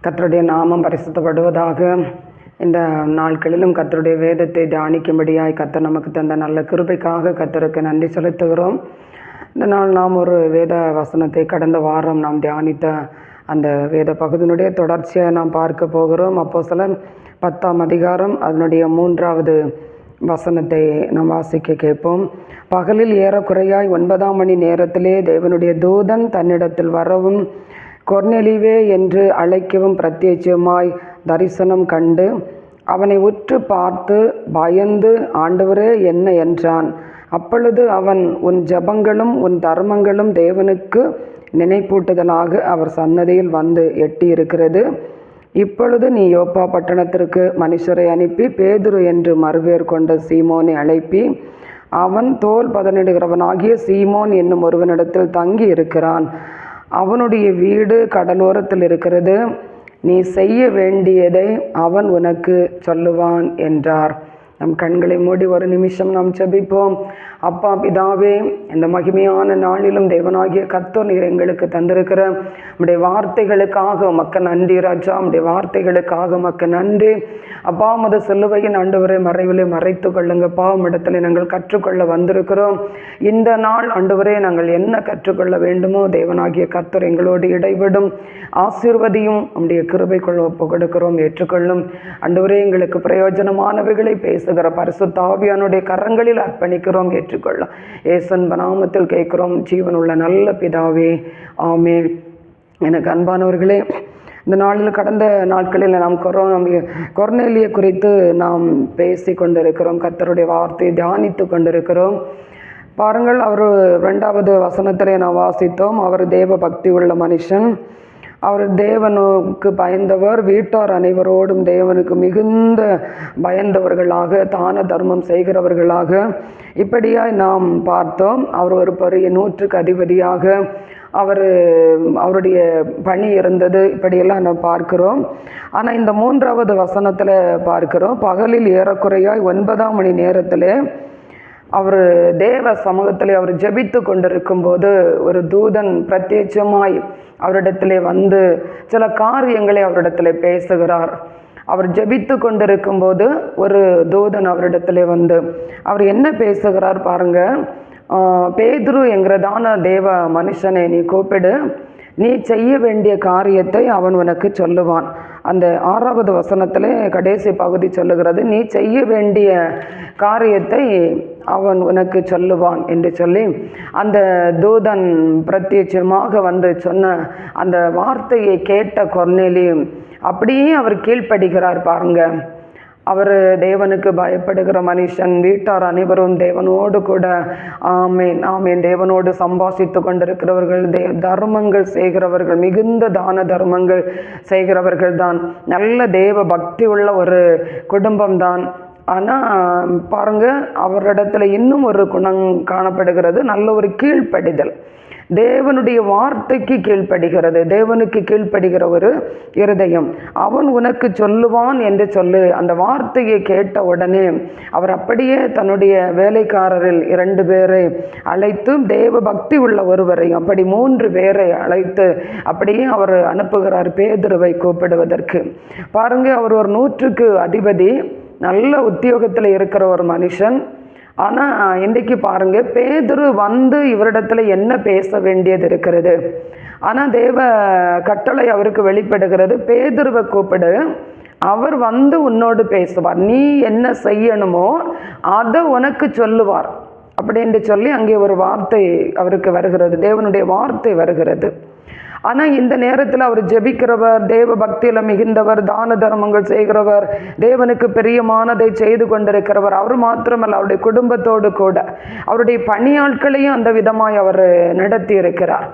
கர்த்தருடைய நாமம் பரிசுத்தப்படுவதாக. இந்த நாட்களிலும் கர்த்தருடைய வேதத்தை தியானிக்கும்படியாய் கர்த்தர் நமக்கு தந்த நல்ல கிருபைக்காக கர்த்தருக்கு நன்றி செலுத்துகிறோம். இந்த நாள் நாம் ஒரு வேத வசனத்தை கடந்த வாரம் நாம் தியானித்த அந்த வேத பகுதியினுடைய தொடர்ச்சியை நாம் பார்க்க போகிறோம். அப்போஸ்தலர் 10ஆம் அதிகாரம் அதனுடைய 3வது வசனத்தை நாம் வாசிக்க கேட்போம். பகலில் ஏறக்குறையாய் 9ஆம் மணி நேரத்திலே தேவனுடைய தூதன் தன்னிடத்தில் வரவும் கொர்நேலியுவே என்று அழைக்கவும் பிரத்யட்சமாய் தரிசனம் கண்டு அவனை உற்று பார்த்து பயந்து, ஆண்டவரே என்ன என்றான். அப்பொழுது அவன், உன் ஜெபங்களும் உன் தர்மங்களும் தேவனுக்கு நினைப்பூட்டுதலாக அவர் சன்னதியில் வந்து எட்டியிருக்கிறது. இப்பொழுது நீ யோப்பா பட்டணத்திற்கு மனுஷரை அனுப்பி பேதுரு என்று மறுபேர் கொண்ட சீமோனை அழைப்பி, அவன் தோல் பதனிடுகிறவனாகிய சீமோன் என்னும் ஒருவனிடத்தில் தங்கி இருக்கிறான். அவனுடைய வீடு கடலோரத்தில் இருக்கிறது. நீ செய்ய வேண்டியதை அவன் உனக்கு சொல்லுவான் என்றார். நம் கண்களை மூடி ஒரு நிமிஷம் நாம் ஜெபிப்போம். அப்பா பிதாவே, இந்த மகிமையான நாளிலும் தேவனாகிய கர்த்தர் நீர் எங்களுக்கு தந்திருக்கிற உம்முடைய வார்த்தைகளுக்காக உமக்கு நன்றி ராஜா. உம்முடைய வார்த்தைகளுக்காக உமக்கு நன்றி அப்பா. உமது சிலுவையின் ஆண்டவரை மறைவிலே மறைத்து கொள்ளுங்கப்பா. உம்மிடத்தில் நாங்கள் கற்றுக்கொள்ள வந்திருக்கிறோம். இந்த நாள் ஆண்டவரே நாங்கள் என்ன கற்றுக்கொள்ள வேண்டுமோ தேவனாகிய கர்த்தர் எங்களோடு இடைவிடும் ஆசீர்வதியும் உம்முடைய கிருபைக்குள் ஒப்பு கொடுக்கிறோம். ஏற்றுக்கொள்ளும் ஆண்டவரே. எங்களுக்கு பிரயோஜனமானவைகளை பேசுகிற பரிசுத்த ஆவியானுடைய கரங்களில் அர்ப்பணிக்கிறோம். ஏற்றுக்கொள்ளும். இயேசுவின் நாமத்தில் கேட்கிறோம் ஜீவனுள்ள நல்ல பிதாவே, ஆமென். எனக்கு அன்பானவர்களே, இந்த நாளில் கடந்த நாட்களில் நாம் கொர்நேலியை குறித்து நாம் பேசி கொண்டிருக்கிறோம். கர்த்தருடைய வார்த்தையை தியானித்து கொண்டிருக்கிறோம். பாருங்கள், அவர் 2வது வசனத்திலே நாம் வாசித்தோம். அவர் தேவ பக்தி உள்ள மனுஷன். அவர் தேவனுக்கு பயந்தவர். வீட்டார் அனைவரோடும் தேவனுக்கு மிகுந்த பயந்தவர்களாக, தான தர்மம் செய்கிறவர்களாக இப்படியாய் நாம் பார்த்தோம். அவர் ஒரு பெரிய 100க்கு அதிபதியாக அவருடைய பணி இருந்தது. இப்படியெல்லாம் நாம் பார்க்கிறோம். ஆனால் இந்த 3வது வசனத்தில் பார்க்கிறோம், பகலில் ஏறக்குறையாய் 9ஆம் மணி நேரத்தில் அவர் தேவ சமூகத்தில் அவர் ஜெபித்து கொண்டிருக்கும் போது ஒரு தூதன் பிரத்யட்சமாய் அவரிடத்திலே வந்து சில காரியங்களை அவரிடத்திலே பேசுகிறார். அவர் ஜெபித்து கொண்டிருக்கும் போது ஒரு தூதன் அவரிடத்திலே வந்து அவர் என்ன பேசுகிறார் பாருங்க. பேதுரு என்கிறதான தேவ மனுஷனை நீ கூப்பிடு, நீ செய்ய வேண்டிய காரியத்தை அவன் உனக்கு சொல்லுவான். அந்த 6வது வசனத்தில் கடைசி பகுதி சொல்லுகிறது, நீ செய்ய வேண்டிய காரியத்தை அவன் உனக்கு சொல்லுவான் என்று சொல்லி அந்த தூதன் பிரத்யட்சமாக வந்து சொன்ன அந்த வார்த்தையை கேட்ட கொர்நேலியு அப்படியே அவர் கீழ்ப்படுகிறார் பாருங்க. அவர் தேவனுக்கு பயப்படுகிற மனுஷன். வீட்டார் அனைவரும் தேவனோடு கூட ஆமேன் ஆமேன் தேவனோடு சம்பாஷித்து கொண்டிருக்கிறவர்கள், தர்மங்கள் செய்கிறவர்கள், மிகுந்த தான தர்மங்கள் செய்கிறவர்கள் தான். நல்ல தேவ பக்தி உள்ள ஒரு குடும்பம்தான். ஆனால் பாருங்க, அவரிடத்துல இன்னும் ஒரு குணம் காணப்படுகிறது, நல்ல ஒரு கீழ்ப்படிதல். தேவனுடைய வார்த்தைக்கு கீழ்ப்படுகிறது, தேவனுக்கு கீழ்ப்படுகிற ஒரு இருதயம். அவன் உனக்கு சொல்லுவான் என்று சொல்லு. அந்த வார்த்தையை கேட்ட உடனே அவர் அப்படியே தன்னுடைய வேலைக்காரரில் 2 பேரை அழைத்து, தேவ பக்தி உள்ள ஒருவரையும் அப்படி 3 பேரை அழைத்து அப்படியே அவர் அனுப்புகிறார் பேதுருவை கூப்பிடுவதற்கு. பாருங்க, அவர் ஒரு 100க்கு அதிபதி, நல்ல உத்தியோகத்தில் இருக்கிற ஒரு மனுஷன். ஆனால் இன்றைக்கு பாருங்க, பேதுரு வந்து இவரிடத்துல என்ன பேச வேண்டியது இருக்கிறது. ஆனால் தேவ கட்டளை அவருக்கு வெளிப்படுகிறது, பேதுருவை கூப்பிடு, அவர் வந்து உன்னோடு பேசுவார், நீ என்ன செய்யணுமோ அதை உனக்கு சொல்லுவார் அப்படின்னு சொல்லி அங்கே ஒரு வார்த்தை அவருக்கு வருகிறது, தேவனுடைய வார்த்தை வருகிறது. ஆனால் இந்த நேரத்தில் அவர் ஜெபிக்கிறவர், தேவ பக்தியில் மிகுந்தவர், தான தர்மங்கள் செய்கிறவர், தேவனுக்கு பிரியமானதை செய்து கொண்டிருக்கிறவர். அவர் மாத்திரமல்ல, அவருடைய குடும்பத்தோடு கூட அவருடைய பணியாட்களையும் அந்த விதமாய் அவர் நடத்தி இருக்கிறார்.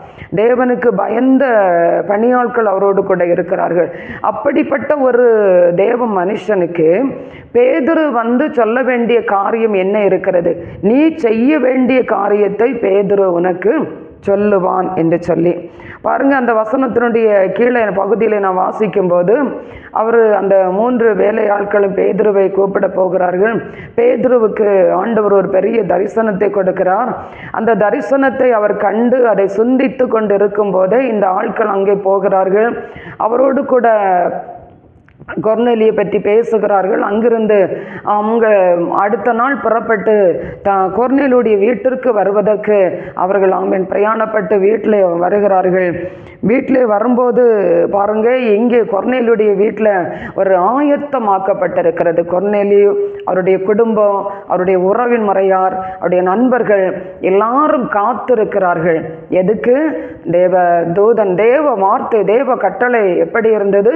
தேவனுக்கு பயந்த பணியாட்கள் அவரோடு கூட இருக்கிறார்கள். அப்படிப்பட்ட ஒரு தேவ மனுஷனுக்கு பேதுரு வந்து சொல்ல வேண்டிய காரியம் என்ன இருக்கிறது? நீ செய்ய வேண்டிய காரியத்தை பேதுரு உனக்கு சொல்லுவான் என்று சொல்லி பாருங்கள், அந்த வசனத்தினுடைய கீழே பகுதியில் நான் வாசிக்கும்போது அவர் அந்த 3 வேலையாட்களும் பேதுருவை கூப்பிட போகிறார்கள். பேதுருவுக்கு ஆண்டவர் ஒரு பெரிய தரிசனத்தை கொடுக்கிறார். அந்த தரிசனத்தை அவர் கண்டு அதை சிந்தித்து கொண்டு இருக்கும் போதே இந்த ஆட்கள் அங்கே போகிறார்கள். அவரோடு கூட கொர்நேலியை பற்றி பேசுகிறார்கள். அங்கிருந்து அவங்க அடுத்த நாள் புறப்பட்டு கொர்நேலியுடைய வீட்டிற்கு வருவதற்கு அவர்கள் பிரயாணப்பட்டு வீட்டில் வருகிறார்கள். வீட்டிலே வரும்போது பாருங்க, இங்கே கொர்நேலியுடைய வீட்டில் ஒரு ஆயத்தமாக்கப்பட்டிருக்கிறது. கொர்நேலியு, அவருடைய குடும்பம், அவருடைய உறவின் முறையார், அவருடைய நண்பர்கள் எல்லாரும் காத்திருக்கிறார்கள். எதுக்கு? தேவ தூதன், தேவ வார்த்தை, தேவ கட்டளை எப்படி இருந்தது?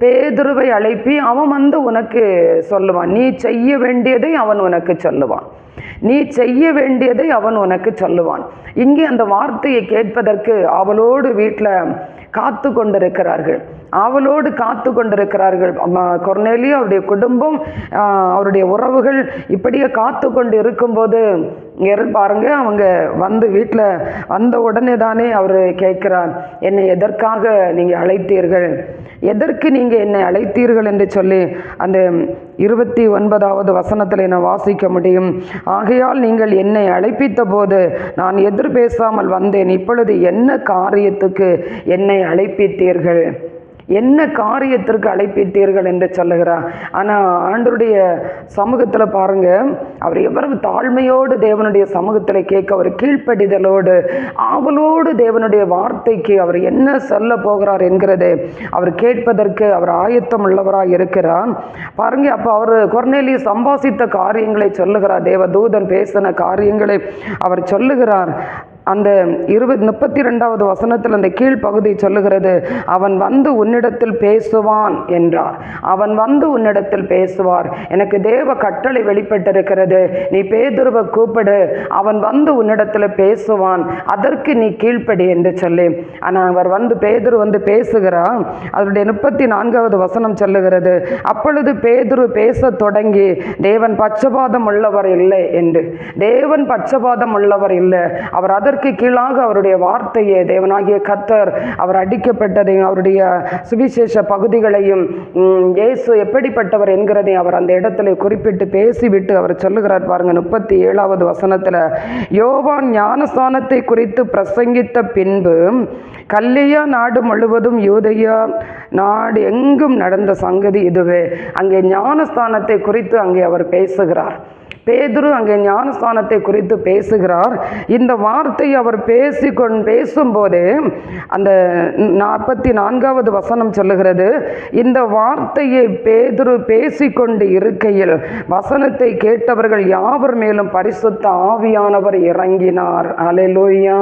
பேதுருவை அழைப்பி அவன் உனக்கு சொல்லுவான். நீ செய்ய வேண்டியதை அவன் உனக்கு சொல்லுவான். நீ செய்ய வேண்டியதை அவன் உனக்கு சொல்லுவான். இங்கே அந்த வார்த்தையை கேட்பதற்கு அவளோடு வீட்டில் காத்து கொண்டிருக்கிறார்கள். அவளோடு காத்து கொண்டிருக்கிறார்கள். கொர்நேலியு, அவருடைய குடும்பம், அவருடைய உறவுகள் இப்படியே காத்து கொண்டு இருக்கும்போது பாருங்க, அவங்க வீட்டில் வந்த உடனே தானே அவர் கேட்கிறார், என்னை எதற்காக நீங்கள் அழைத்தீர்கள், எதற்கு நீங்கள் என்னை அழைத்தீர்கள் என்று சொல்லி அந்த 29வது வசனத்தில் நான் வாசிக்க முடியும். ஆகையால் நீங்கள் என்னை அழைப்பித்த போது நான் எதிர் பேசாமல் வந்தேன். இப்பொழுது என்ன காரியத்துக்கு என்னை அழைப்பித்தீர்கள், என்ன காரியத்திற்கு அழைப்பித்தீர்கள் என்று சொல்லுகிறார். ஆனால் ஆண்டவருடைய சமூகத்தில் பாருங்க, அவர் எவ்வளவு தாழ்மையோடு தேவனுடைய சமூகத்தில் கேட்க, ஒரு கீழ்ப்படிதலோடு ஆவலோடு தேவனுடைய வார்த்தைக்கு அவர் என்ன சொல்ல போகிறார் என்கிறது அவர் கேட்பதற்கு அவர் ஆயத்தம் உள்ளவராக இருக்கிறார். பாருங்க, அப்போ அவர் கொர்நேலியு சம்பாசித்த காரியங்களை சொல்லுகிறார். தேவதூதன் பேசின காரியங்களை அவர் சொல்லுகிறார். அந்த 32வது வசனத்தில் அந்த கீழ்ப்பகுதி சொல்லுகிறது, அவன் உன்னிடத்தில் பேசுவான் என்றார். அவன் உன்னிடத்தில் பேசுவார். எனக்கு தேவ கட்டளை வெளிப்பட்டிருக்கிறது, நீ பேதுருவை கூப்பிடு, அவன் உன்னிடத்தில் பேசுவான், அதற்கு நீ கீழ்ப்படி என்று சொல்லி. ஆனால் அவர் பேதுரு பேசுகிறார். அதனுடைய 34வது வசனம் சொல்லுகிறது, அப்பொழுது பேதுரு பேச தொடங்கி, தேவன் பட்சபாதம் உள்ளவர் இல்லை என்று. தேவன் பட்சபாதம் உள்ளவர் இல்லை. அவர் அதற்கு கீழாக அவருடைய வார்த்தையை, தேவனாகிய கர்த்தர் அவர் அடிக்கப்பட்டதையும் அவருடைய சுவிசேஷ பகுதிகளையும் இயேசு எப்படிப்பட்டவர் என்கிறதை அவர் அந்த இடத்துல குறிப்பிட்டு பேசிவிட்டு அவர் சொல்லுகிறார். பாருங்க, 37வது வசனத்தில், யோவான் ஞானஸ்தானத்தை குறித்து பிரசங்கித்த பின்பு கல்லியா நாடு முழுவதும் யூதேயா நாடு எங்கும் நடந்த சங்கதி இதுவே. அங்கே ஞானஸ்தானத்தை குறித்து அங்கே அவர் பேசுகிறார். பேதுரு அங்கே ஞானஸ்தானத்தை குறித்து பேசுகிறார். இந்த வார்த்தையை அவர் பேசும்போதே அந்த 44வது வசனம் சொல்லுகிறது, இந்த வார்த்தையை பேதுரு பேசிக்கொண்டு இருக்கையில் வசனத்தை கேட்டவர்கள் யாவர் மேலும் பரிசுத்த ஆவியானவர் இறங்கினார். ஹல்லேலூயா,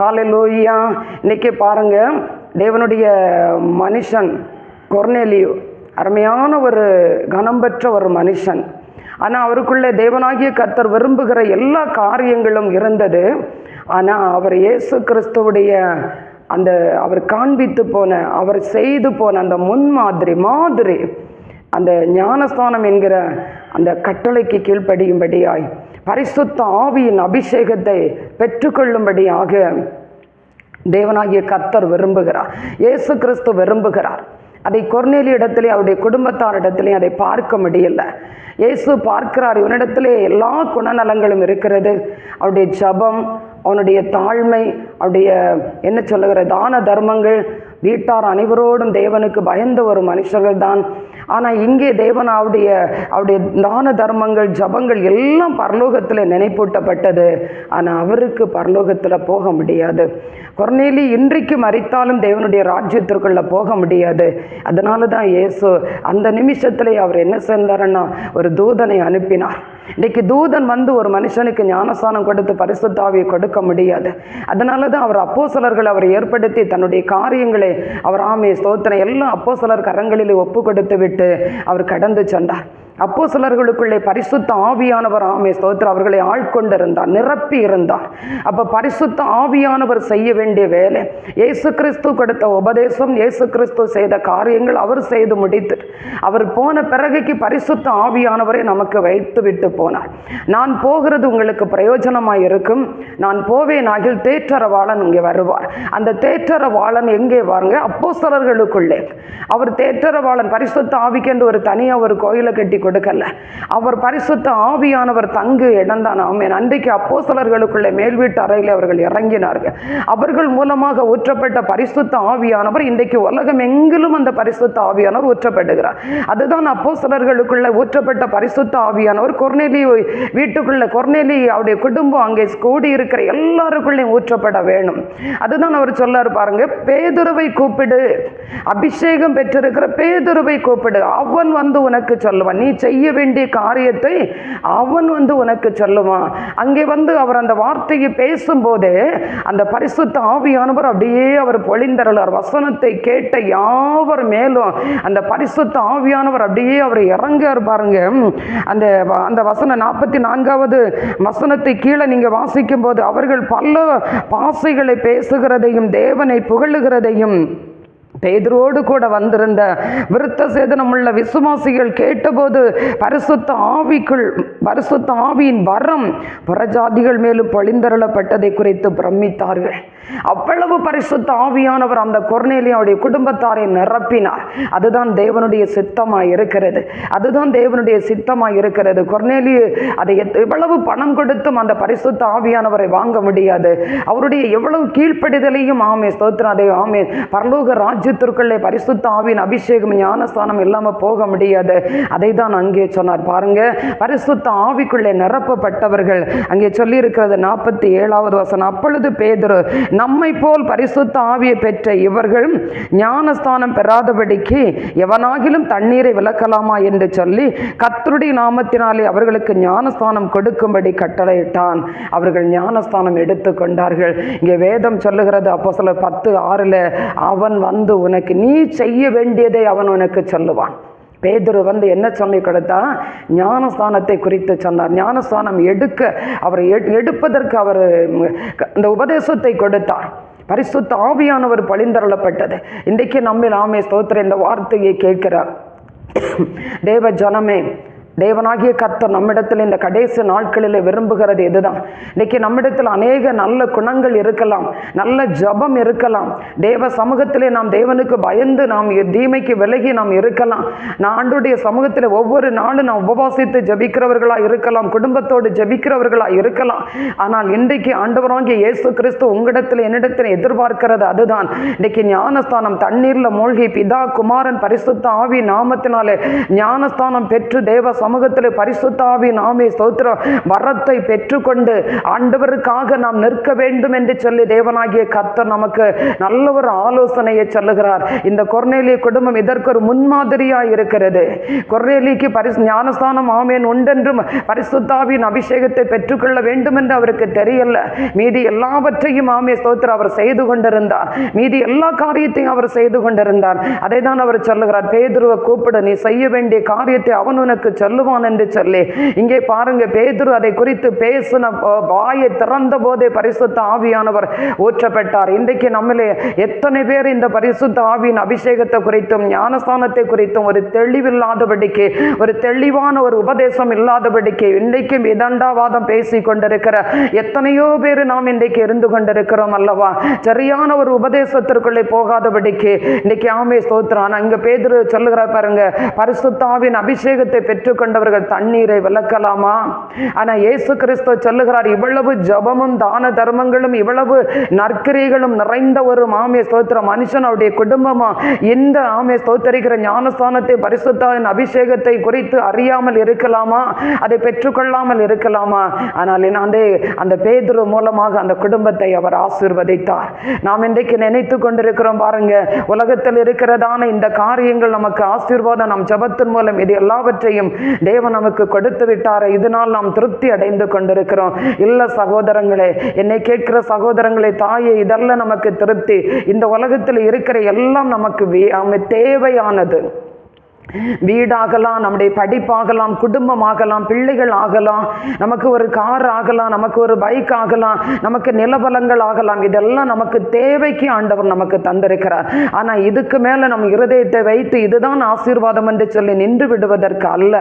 ஹல்லேலூயா. இன்னைக்கு பாருங்க, தேவனுடைய மனுஷன் கொர்நேலியு அருமையான ஒரு கனம் பெற்ற ஒரு மனுஷன். ஆனால் அவருக்குள்ளே தேவனாகிய கர்த்தர் விரும்புகிற எல்லா காரியங்களும் இருந்தது. ஆனால் அவர் இயேசு கிறிஸ்துவுடைய அந்த அவர் காண்பித்து போன, அவர் செய்து போன அந்த மாதிரி அந்த ஞானஸ்தானம் என்கிற அந்த கட்டளைக்கு கீழ்ப்படியும்படியாய், பரிசுத்த ஆவியின் அபிஷேகத்தை பெற்றுக்கொள்ளும்படியாக தேவனாகிய கர்த்தர் விரும்புகிறார், இயேசு கிறிஸ்து விரும்புகிறார். அதை கொர்நேலியு இடத்திலே, அவருடைய குடும்பத்தாரிடத்திலே அதை பார்க்க முடியல. இயேசு பார்க்கிறார், இவனிடத்திலே எல்லா குணநலங்களும் இருக்கிறது. அவருடைய ஜபம், அவனுடைய தாழ்மை, அவருடைய என்ன சொல்லுகிற தான தர்மங்கள், வீட்டார் அனைவரோடும் தேவனுக்கு பயந்த ஒரு மனுஷர்கள் தான். ஆனால் இங்கே தேவன் அவருடைய தான தர்மங்கள், ஜபங்கள் எல்லாம் பரலோகத்தில் நினைப்பூட்டப்பட்டது. ஆனால் அவருக்கு பரலோகத்தில் போக முடியாது. கொர்நேலியு இன்றைக்கு மரித்தாலும் தேவனுடைய ராஜ்யத்திற்குள்ள போக முடியாது. அதனால தான் இயேசு அந்த நிமிஷத்திலே அவர் என்ன செஞ்சாருன்னா, ஒரு தூதனை அனுப்பினார். இன்றைக்கு தூதன் ஒரு மனுஷனுக்கு ஞானஸ்தானம் கொடுத்து பரிசுத்த ஆவியை கொடுக்க முடியாது. அதனால தான் அவர் அப்போஸ்தலர்கள் அவர் ஏற்படுத்தி தன்னுடைய காரியங்களை அவர் ஸ்தோத்திரம் எல்லா அப்போஸ்தலர் கரங்களில் ஒப்பு கொடுத்து விட்டு அவர் கடந்து சென்றார். அப்போஸ்தலர்களுக்குள்ளே பரிசுத்த ஆவியானவர் ஸ்தோத்திரம் அவர்களை ஆட்கொண்டிருந்தார், நிரப்பி இருந்தார். அப்ப பரிசுத்த ஆவியானவர் செய்ய வேண்டிய வேலை, இயேசு கிறிஸ்து கொடுத்த உபதேசம், இயேசு கிறிஸ்து செய்த காரியங்கள் அவர் செய்து முடித்து அவர் போன பிறகுக்கு பரிசுத்த ஆவியானவரை நமக்கு வைத்து விட்டு போனார். நான் போகிறது உங்களுக்கு பிரயோஜனமாய் இருக்கும், நான் போவேன் ஆகில் தேற்றரவாளன் இங்கே வருவார். அந்த தேற்றரவாளன் எங்கே வாருங்க? அப்போஸ்தலர்களுக்குள்ளே. அவர் தேற்றரவாளன் பரிசுத்த ஆவிக்கென்று ஒரு தனியாக ஒரு கோயிலை கட்டி கொடுக்கல. அவர் பரிசுத்த ஆவியானவர் தங்கு இடம்தான். ஆமென். அன்றைக்கு அப்போஸ்தலர்களுக்குள்ளே மேல் வீட்டு அறையில் அவர்கள் இறங்கினார்கள். அவர்கள் மூலமாக ஊற்றப்பட்ட பரிசுத்த ஆவியானவர் இன்றைக்கு உலகம் எங்கிலும் அந்த பரிசுத்த ஆவியானவர் ஊற்றப்படுகிறார். அதுதான் அப்போஸ்தலர்களுக்குள்ள ஊற்றப்பட்ட பரிசுத்த ஆவியானவர் கொர்நேலி வீட்டுக்குள்ள, கொர்நேலி அவருடைய குடும்பம் அங்கே கூடி இருக்கிற எல்லாருக்குள்ளேயும் ஊற்றப்பட வேணும். அதுதான் அவர் சொல்லாரு பாருங்க, பேதுருவை கூப்பிடு, அபிஷேகம் பெற்றிருக்கிற பேதுருவை கூப்பிடு, அவன் வந்து உனக்கு சொல்லுவான், நீ செய்ய வேண்டிய காரியத்தை அவன் வந்து உனக்கு சொல்லுவான். அங்கே வந்து அவர் அந்த வார்த்தையை பேசும்போதே அந்த பரிசுத்த ஆவியானவர் அப்படியே அவர் பொழிந்தருளார். வசனத்தை கேட்ட யாவர் மேலும் அந்த பரிசுத்த ஆவியானவர் அப்படியே அவர் இறங்கார் பாருங்க. அந்த அந்த வசனம் 44வது வசனத்தை கீழே நீங்க வாசிக்கும் போது, அவர்கள் பல பாசைகளை பேசுகிறதையும் தேவனை புகழுகிறதையும் பேதுருவோடு கூட வந்திருந்த விருத்த சேதனமுள்ள விசுவாசிகள் கேட்டபோது பரிசுத்த ஆவியின் வரம் புறஜாதிகள் மேலும் பொழிந்தருளப்பட்டதை குறித்து பிரமித்தார்கள். அவ்வளவு பரிசுத்த ஆவியானவர் அந்த கொர்நேலியுடைய குடும்பத்தாரை நிரப்பினார். அதுதான் தேவனுடைய சித்தமாய் இருக்கிறது. அதுதான் தேவனுடைய சித்தமாய் இருக்கிறது. கொர்நேலியு அதை எவ்வளவு பணம் கொடுத்தும் அந்த பரிசுத்த ஆவியானவரை வாங்க முடியாது. அவருடைய எவ்வளவு கீழ்ப்படிதலையும் ஸ்தோத்திரம், அதை பரலோக ராஜ்யத்திற்குள்ளே பரிசுத்த ஆவியின் அபிஷேகம் ஞானஸ்தானம் இல்லாம போக முடியாது. அதை தான் அங்கே சொன்னார் பாருங்க. பரிசுத்த ஆவிக்குள்ளே நிரப்பப்பட்டவர்கள் அங்கே சொல்லி இருக்கிறது 47வது வசனம், அப்பொழுது பேதுரு, நம்மை போல் பரிசுத்த ஆவியை பெற்ற இவர்கள் ஞானஸ்தானம் பெறாதபடிக்கு எவனாகிலும் தண்ணீரை விலக்கலாமா என்று சொல்லி கர்த்தருடைய நாமத்தினாலே அவர்களுக்கு ஞானஸ்தானம் கொடுக்கும்படி கட்டளையிட்டான். அவர்கள் ஞானஸ்தானம் எடுத்துக்கொண்டார்கள். இங்கே வேதம் சொல்லுகிறது, அப்போஸ்தலர் 10:6, அவன் வந்து உனக்கு நீ செய்ய வேண்டியதை அவன் உனக்கு சொல்லுவான். பேதுரு வந்து என்ன சொல்லி கொடுத்தா? ஞானஸ்தானத்தை குறித்து சொன்னார். ஞானஸ்தானம் அவர் எடுப்பதற்கு அவர் இந்த உபதேசத்தை கொடுத்தார். பரிசுத்த ஆவியானவர் பொழிந்தருளப்பட்டது. இன்றைக்கு நம்மில் ஸ்தோத்திரம் இந்த வார்த்தையை கேட்கிறார். தேவ ஜனமே, தேவனாகிய கர்த்தர் நம்மிடத்தில் இந்த கடைசி நாட்களில் விரும்புகிறது இதுதான். இன்னைக்கு நம்மிடத்தில் அநேக நல்ல குணங்கள் இருக்கலாம், நல்ல ஜபம் இருக்கலாம், தேவ சமூகத்திலே நாம் தேவனுக்கு பயந்து நாம் தீமைக்கு விலகி நாம் இருக்கலாம். நான் ஆண்டவருடைய சமூகத்தில் ஒவ்வொரு நாளும் நாம் உபவாசித்து ஜபிக்கிறவர்களாக இருக்கலாம், குடும்பத்தோடு ஜபிக்கிறவர்களாக இருக்கலாம். ஆனால் இன்றைக்கு ஆண்டவராகிய இயேசு கிறிஸ்து உங்களிடத்தில் என்னிடத்தில் எதிர்பார்க்கிறது அதுதான். இன்னைக்கு ஞானஸ்தானம் தண்ணீரில் மூழ்கி பிதா குமாரன் பரிசுத்த ஆவி நாமத்தினாலே ஞானஸ்தானம் பெற்று தேவ சமூகத்தில் பரிசுத்த ஆவி ஸ்தோத்திரம் வரத்தை பெற்றுக்கொண்டு ஆண்டவருக்காக நாம் நிற்க வேண்டும் என்று சொல்லி தேவனாகிய கர்த்தர் நமக்கு நல்ல ஒரு ஆலோசனையை சொல்லுகிறார். இந்த கொர்நேலிய குடும்பம் இதற்கு ஒரு முன்மாதிரியாக இருக்கிறது. கொர்நேலிக்கு ஞானஸ்தானம் உண்டென்றும் பரிசுத்த ஆவியின் அபிஷேகத்தை பெற்றுக்கொள்ள வேண்டும் என்று அவருக்கு தெரியல. மீதி எல்லாவற்றையும் ஸ்தோத்திரம் அவர் செய்து கொண்டிருந்தார். மீதி எல்லா காரியத்தையும் அவர் செய்து கொண்டிருந்தார். அதை தான் அவர் சொல்லுகிறார், பேதுருவை கூப்பிடு, நீ செய்ய வேண்டிய காரியத்தை அவன் உனக்கு சொல்லுவான் என்று சொல்லி. இங்கே பாருங்க, பேதுரு அதை குறித்து பேசின வாயை திறந்த போதே பரிசுத்த ஆவியானவர் ஊற்றப்பட்டார். இன்றைக்கு நம்மளே எத்தனை பேர் இந்த பரிசுத்த ஆவியின் அபிஷேகத்தை குறித்தும் ஞானஸ்தானத்தை குறித்தும் ஒரு தெளிவில்லாதபடிக்கு, ஒரு தெளிவான ஒரு உபதேசம் இல்லாதபடிக்கு இன்றைக்கும் இதண்டாவாதம் பேசி கொண்டிருக்கிற எத்தனையோ பேர் நாம் இன்றைக்கு இருந்து கொண்டிருக்கிறோம் அல்லவா? சரியான ஒரு உபதேசத்திற்குள்ளே போகாதபடிக்கு இன்னைக்கு ஸ்தோத்திரம். இங்க பேதுரு சொல்லுகிறார் பாருங்க, பரிசுத்த ஆவியின் அபிஷேகத்தை பெற்றுக்கொண்டவர்கள் தண்ணீரை விலக்கலாமா? ஆனா இயேசு கிறிஸ்து சொல்லுகிறார், இவ்வளவு ஜபமும் தான தர்மங்களும் இவ்வளவு நற்கிரியைகளும் நிறைந்த ஒரு ஸ்தோத்திரம் மனுஷன் அவருடைய குடும்பமா இந்த ஸ்தோத்தரிக்கிற ஞானஸ்தானத்தை பரிசுத்தாவின் அபிஷேகத்தை குறித்து அறியாமல் இருக்கலாமா? அதை பெற்றுக்கொள்ளாமல் இருக்கலாமா? ஆனால் அந்த பேதுரு மூலமாக அந்த குடும்பத்தை அவர் ஆசீர்வதித்தார். நாம் இன்றைக்கு நினைத்து கொண்டிருக்கிறோம் பாருங்க, உலகத்தில் இருக்கிறதான இந்த காரியங்கள் நமக்கு ஆசீர்வாதம், நம் ஜபத்தின் மூலம் இது எல்லாவற்றையும் தேவன் நமக்கு கொடுத்து விட்டார். இதனால் நாம் திருப்தி அடைந்து கொண்டிருக்கிறோம். இல்ல சகோதரங்களே, என்னை கேட்கிற சகோதரங்களே, தாயே, இதெல்லாம் நமக்கு திருப்தி. இந்த உலகத்தில் இருக்கிற எல்லாம் நமக்கு தேவையானது. வீடாகலாம், நம்முடைய படிப்பாகலாம், குடும்பமாகலாம், பிள்ளைகள் ஆகலாம், நமக்கு ஒரு கார் ஆகலாம், நமக்கு ஒரு பைக் ஆகலாம், நமக்கு நிலபலங்கள் ஆகலாம். இதெல்லாம் நமக்கு தேவைக்கு ஆண்டவர் நமக்கு தந்திருக்கிறார். ஆனால் இதுக்கு மேலே நம்ம இருதயத்தை வைத்து இதுதான் ஆசீர்வாதம் என்று சொல்லி நின்று விடுவதற்கு அல்ல.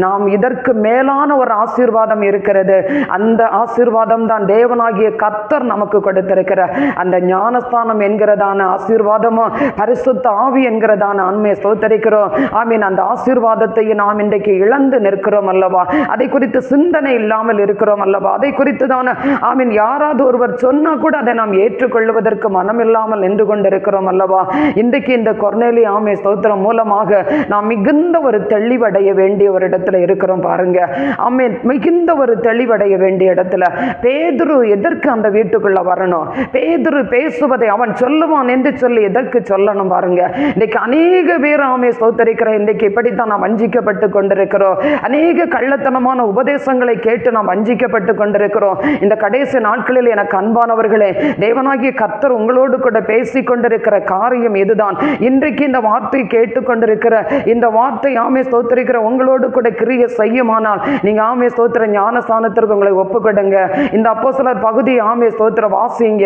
நாம் இதற்கு மேலான ஒரு ஆசீர்வாதம் இருக்கிறது. அந்த ஆசீர்வாதம் தான் தேவனாகிய கர்த்தர் நமக்கு கொடுத்திருக்கிறார். அந்த ஞானஸ்தானம் என்கிறதான ஆசீர்வாதமும் பரிசுத்த ஆவி என்கிறதான ஆன்மையை ஸ்தோத்தரிக்கிறோம். ஆமீன். அந்த ஆசீர்வாதத்தை நாம் இன்றைக்கு இழந்து நிற்கிறோம் அல்லவா? அதை குறித்து சிந்தனை இல்லாமல் இருக்கிறோம் அல்லவா? அதை குறித்து தான் ஆமீன் யாராவது ஒருவர் சொன்னா கூட அதை நாம் ஏற்றுக்கொள்வதற்கு மனம் இல்லாமல் நின்று கொண்டிருக்கிறோம் அல்லவா? இன்றைக்கு இந்த கொர்நேலிய ஆமே ஸ்தோத்திரம் மூலமாக நாம் மிகுந்த ஒரு தெளிவடைய வேண்டிய ஒரு இடத்துல இருக்கிறோம் பாருங்க. ஆமீன். மிகுந்த ஒரு தெளிவடைய வேண்டிய இடத்துல பேதுரு எதற்கு அந்த வீட்டுக்குள்ள வரணும்? பேதுரு பேசுவதை அவன் சொல்லுவான் என்று சொல்லி எதற்கு சொல்லணும் பாருங்க. இன்னைக்கு அநேக பேர் ஆமே ஸ்தோத்தரிக்கிற இன்றைக்கு இப்படித்தான் நாம் வஞ்சிக்கப்பட்டு கொண்டிருக்கிறோம். அநேக கள்ளத்தனமான உபதேசங்களை கேட்டு நாம் வஞ்சிக்கப்பட்டு கொண்டிருக்கிறோம். இந்த கடைசி நாட்களில் எனக்கு அன்பானவர்களே, தேவனாகிய கர்த்தர் உங்களோடு கூட பேசி கொண்டிருக்கிற காரியம் இதுதான். இன்றைக்கு இந்த வார்த்தை கேட்டுக்கொண்டிருக்கிற இந்த வார்த்தை ஆமே ஸ்தோத்திரிக்கிற உங்களோடு கூட கிரியை செய்யுமானால் நீங்க ஆமே ஸ்தோத்திர ஞானஸ்தானத்திற்கு உங்களை ஒப்புக்கொடுங்க. இந்த அப்போஸ்தலர் பகுதி ஆமே ஸ்தோத்திர வாசிங்க.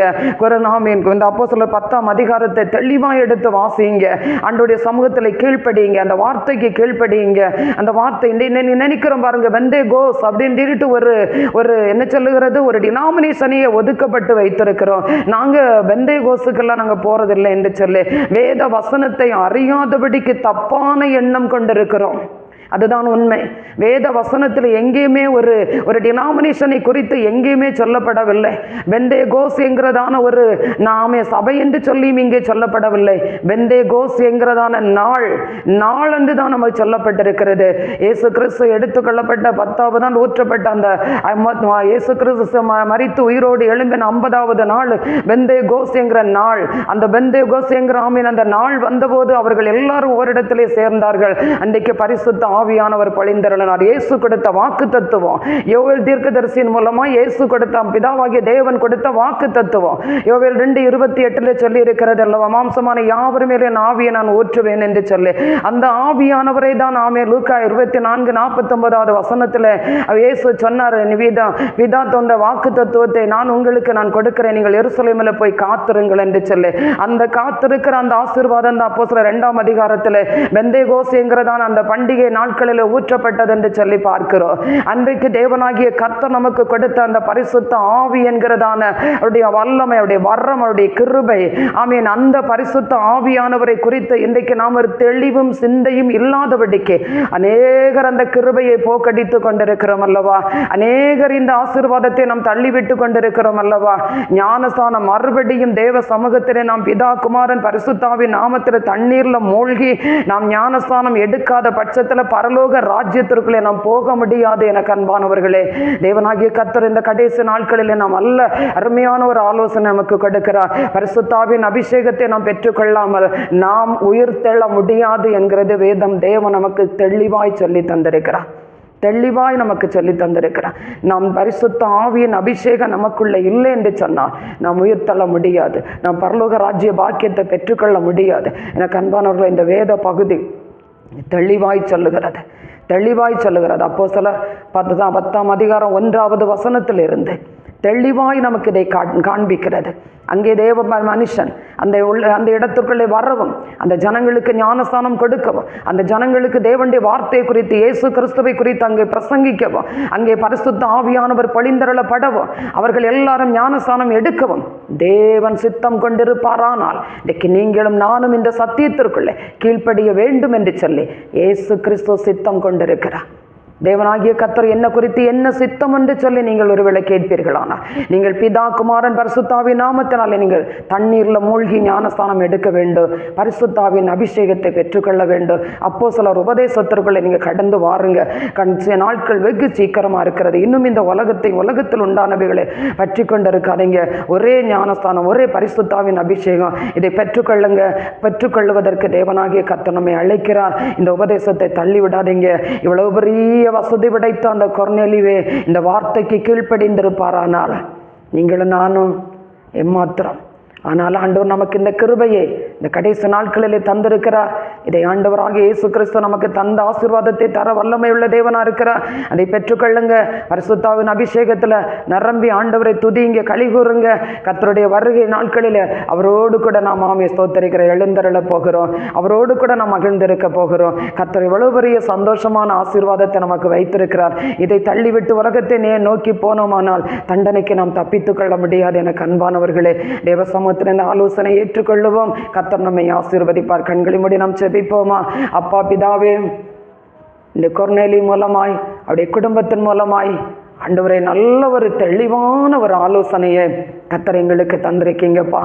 இந்த அப்போஸ்தலர் 10ஆம் அதிகாரத்தை தெளிவாக எடுத்து வாசிங்க. ஆண்டவருடைய சமூகத்தில் கீழ்ப்படிங்க. அந்த வார்த்தைக்கு கீழ்ப்படிங்க. அந்த வார்த்தை நினைக்கிறோம் பாருங்க, வெந்தே கோஸ் அப்படின்னு ஒரு என்ன சொல்லுகிறது, ஒரு டினாமினேஷனையே ஒதுக்கப்பட்டு வைத்திருக்கிறோம். நாங்க வெந்தே கோஸுக்கெல்லாம் நாங்க போறதில்லை என்று சொல்லி வேத வசனத்தை அறியாதபடிக்கு தப்பான எண்ணம் கொண்டிருக்கிறோம். அதுதான் உண்மை. வேத வசனத்தில் எங்கேயுமே ஒரு டினாமினேஷனை குறித்து எங்கேயுமே சொல்லப்படவில்லை. வெந்தே கோஸ் என்கிறதான ஒரு நாமே சபை என்று சொல்லியும் இங்கே சொல்லப்படவில்லை. வெந்தே கோஸ் என்கிறதான நாள் என்று தான் நமக்கு சொல்லப்பட்டிருக்கிறது. இயேசு கிறிஸ்து எடுத்துக்கொள்ளப்பட்ட 10வது நாள் ஊற்றப்பட்ட அந்த இயேசு கிறிஸ்து மரித்து உயிரோடு எழும்பின 50வது நாள் வெந்தே கோஸ் என்கிற நாள். அந்த வெந்தே கோஸ் என்கிற ஆமீன் அந்த நாள் வந்தபோது அவர்கள் எல்லாரும் ஓரிடத்திலே சேர்ந்தார்கள். அன்றைக்கு பரிசுத்த ஆவியானவர் பொழிந்தருளினார். இயேசு கொடுத்த வாக்கு தத்துவம், யோவேல் தீர்க்கதரிசியின் மூலமா இயேசு கொடுத்த பிதாவாகிய தேவன் கொடுத்த வாக்கு தத்துவம் யோவேல் 2:28 சொல்லி இருக்கிறது அல்லவா? மாம்சமான யாவர் மேலே என் ஆவியை நான் ஊற்றுவேன் என்று சொல்லி அந்த ஆவியானவரை தான் ஆமே லூக்கா 24:49 வசனத்தில் இயேசு சொன்னார், பிதா தந்த வாக்கு தத்துவத்தை நான் கொடுக்கிறேன், நீங்கள் எருசலேமில் போய் காத்திருங்கள் என்று சொல்லி அந்த காத்திருக்கிற அந்த ஆசீர்வாதம் தான் அப்போஸ்தலர் 2ஆம் அதிகாரத்தில் பெந்தேகோஸ் என்கிறதான அந்த பண்டிகை நாட்களில் ஊற்றப்பட்டது என்று சொல்லி பார்க்கிறோம். அன்றைக்கு தேவனாகிய கர்த்தர் நமக்கு கொடுத்த அந்த பரிசுத்த ஆவி என்கிறதான அவருடைய வல்லமை, அவருடைய வரம், அவருடைய கிருபை, ஆமீன், அந்த பரிசுத்த ஆவியானவரை குறித்து இன்றைக்கு நாம் ஒரு தெளிவும் சிந்தையும் இல்லாதபடிக்கு அநேகர் அந்த கிருபையை போக்கடித்து கொண்டிருக்கிறோம் அல்லவா? அநேகர் இந்த ஆசீர்வாதத்தை நாம் தள்ளிவிட்டு கொண்டிருக்கிறோம் அல்லவா? ஞானஸ்தானம் மறுபடியும் தேவ சமூகத்திலே நாம் பிதா குமாரன் பரிசுத்தாவின் நாமத்தில் தண்ணீர்ல மூழ்கி நாம் ஞானஸ்தானம் எடுக்காத பட்சத்தில் பரலோக ராஜ்யத்திற்குள்ளே நாம் போக முடியாது. எனக்கு அன்பானவர்களே, தேவனாகிய கர்த்தர் இந்த கடைசி நாட்களில் நாம் அல்ல அருமையான ஒரு ஆலோசனை நமக்கு கொடுக்கிறார். பரிசுத்தாவின் அபிஷேகத்தை நாம் பெற்றுக்கொள்ளாமல் நாம் உயிர் தெள்ள முடியாது என்கிறது வேதம். தேவன் நமக்கு தெளிவாய் சொல்லி தந்திருக்கிறார். நமக்கு சொல்லி தந்திருக்கிறார். நாம் பரிசுத்த ஆவியின் அபிஷேகம் நமக்குள்ள இல்லை என்று சொன்னால் நாம் உயிர் தள்ள முடியாது, நாம் பரலோக ராஜ்ய பாக்கியத்தை பெற்றுக்கொள்ள முடியாது. எனக்கு அன்பானவர்கள், இந்த வேத பகுதி தெளிவாய் சொல்லுகிறது. அப்போஸ்தலர் 10ஆம் அதிகாரம் 1வது வசனத்தில் இருந்து தெளிவாய் நமக்கு இதை காண்பிக்கிறது. அங்கே தேவ மனுஷன் அந்த இடத்துக்குள்ளே வரவும், அந்த ஜனங்களுக்கு ஞானஸ்தானம் கொடுக்கவும், அந்த ஜனங்களுக்கு தேவனுடைய வார்த்தை குறித்து இயேசு கிறிஸ்துவை குறித்து அங்கே பிரசங்கிக்கவும், அங்கே பரிசுத்த ஆவியானவர் பொழிந்தருளப்படவும், அவர்கள் எல்லாரும் ஞானஸ்தானம் எடுக்கவும் தேவன் சித்தம் கொண்டிருப்பாரானால் இன்றைக்கு நீங்களும் நானும் இந்த சத்தியத்திற்குள்ளே கீழ்ப்படிய வேண்டும் என்று சொல்லி இயேசு கிறிஸ்து சித்தம் கொண்டிருக்கிறார். தேவனாகிய கர்த்தர் என்ன குறித்து என்ன சித்தம் என்று சொல்லி நீங்கள் ஒருவேளை கேட்பீர்களானால் நீங்கள் பிதா குமாரன் பரிசுத்தாவின் நாமத்தினாலே நீங்கள் தண்ணீரில் மூழ்கி ஞானஸ்தானம் எடுக்க வேண்டும், பரிசுத்தாவின் அபிஷேகத்தை பெற்றுக்கொள்ள வேண்டும். அப்போஸ்தலர் உபதேசத்திற்குள்ளே நீங்கள் கடந்து வாருங்க. நாட்கள் வெகு சீக்கிரமாக இருக்கிறது. இன்னும் இந்த உலகத்தில் உண்டானவைகளை பற்றி கொண்டு இருக்காதீங்க. ஒரே ஞானஸ்தானம், ஒரே பரிசுத்தாவின் அபிஷேகம், இதை பெற்றுக்கொள்வதற்கு தேவனாகிய கர்த்தர் நம்மை அழைக்கிறார். இந்த உபதேசத்தை தள்ளி விடாதீங்க. இவ்வளவு பெரிய வசதி படைத்த அந்த கொர்நேலியே இந்த வார்த்தைக்கு கீழ்ப்படிந்திருப்பாரானால் நீங்களும் நானும் எம்மாத்திரம். ஆனால் ஆண்டவர் நமக்கு இந்த கிருபையை இந்த கடைசி நாட்களிலே தந்திருக்கிறார். இதை ஆண்டவராகிய இயேசு கிறிஸ்து நமக்கு தந்த ஆசீர்வாதத்தை தர வல்லமை உள்ள தேவனா இருக்கிறார். அதை பெற்றுக்கொள்ளுங்க. பரிசுத்தாவின் அபிஷேகத்துல நிரம்பி ஆண்டவரை துதிங்க, கலிகூறுங்க. கர்த்தருடைய வருகை நாட்களில் அவரோடு கூட நாம் ஸ்தோத்தரிக்கிற எழுந்தருள போகிறோம். அவரோடு கூட நாம் மகிழ்ந்திருக்க போகிறோம். கர்த்தர் எவ்வளவு பெரிய சந்தோஷமான ஆசீர்வாதத்தை நமக்கு வைத்திருக்கிறார். இதை தள்ளிவிட்டு உலகத்தை நோக்கி போனோமானால் தண்டனைக்கு நாம் தப்பித்துக் கொள்ள முடியாது. எனக்கு அன்பானவர்களே, தேவ சமூகத்தில் இந்த ஆலோசனை ஏற்றுக்கொள்ளுவோம். கர்த்தர் நம்மை ஆசீர்வதிப்பார். கண்களை மூடி நாம் ஜெபிப்போமா? அப்பா பிதாவே, இந்த கொர்நேலி மூலமாய் அவருடைய குடும்பத்தின் மூலமாய் ஆண்டவரே நல்ல ஒரு தெளிவான ஒரு ஆலோசனையை கர்த்தர் எங்களுக்கு தந்திருக்கீங்கப்பா.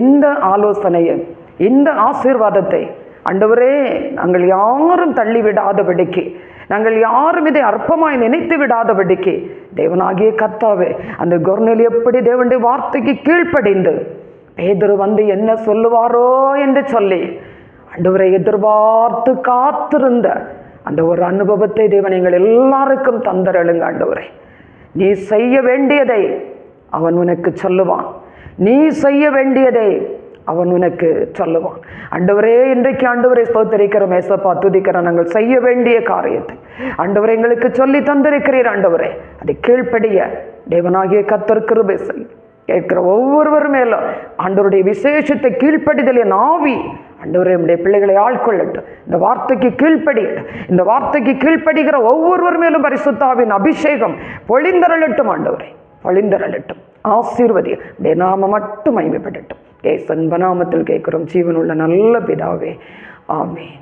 இந்த ஆலோசனையை, இந்த ஆசீர்வாதத்தை ஆண்டவரே நாங்கள் யாரும் தள்ளி விடாதபடிக்கு, நாங்கள் யாரும் இதை அற்பமாய் நினைத்து விடாதபடிக்கு தேவனாகிய கர்த்தாவே, அந்த கொர்நேலி எப்படி தேவனுடைய வார்த்தைக்கு கீழ்ப்படிந்து பேதுரு வந்து என்ன சொல்லுவாரோ என்று சொல்லி ஆண்டவரை எதிர்பார்த்து காத்திருந்த அந்த ஒரு அனுபவத்தை தேவன் எங்கள் எல்லாருக்கும் தந்தருளுங்க. ஆண்டவரை, நீ செய்ய வேண்டியதை அவன் உனக்கு சொல்லுவான். நீ செய்ய வேண்டியதை அவன் உனக்கு சொல்லுவான். ஆண்டவரே, இன்றைக்கு ஆண்டவரை ஸ்தோத்திரிக்கிறோம். ஏசப்பா, துதிக்கிறோம். நாங்கள் செய்ய வேண்டிய காரியத்தை ஆண்டவரை எங்களுக்கு சொல்லி தந்திருக்கிறீர். ஆண்டவரே, அதை கீழ்ப்படிய தேவனாகிய கர்த்தர் கிருபை செய்யும். கேட்கிற ஒவ்வொருவர் மேலும் ஆண்டவருடைய விசேஷத்தை கீழ்ப்படிதலின் ஆவி ஆண்டவரே நம்முடைய பிள்ளைகளை ஆட்கொள்ளட்டும். இந்த வார்த்தைக்கு கீழ்ப்படியட்டும். இந்த வார்த்தைக்கு கீழ்ப்படுகிற ஒவ்வொருவர் மேலும் பரிசுத்தாவின் அபிஷேகம் பொழிந்தரளட்டும். ஆண்டவரே, பொழிந்தரளட்டும். ஆசீர்வதி உடைய நாம மட்டும் மகிமைப்படட்டும். இயேசுவின் நாமத்தில் கேட்கிறோம் ஜீவனுள்ள நல்ல பிதாவே, ஆமென்.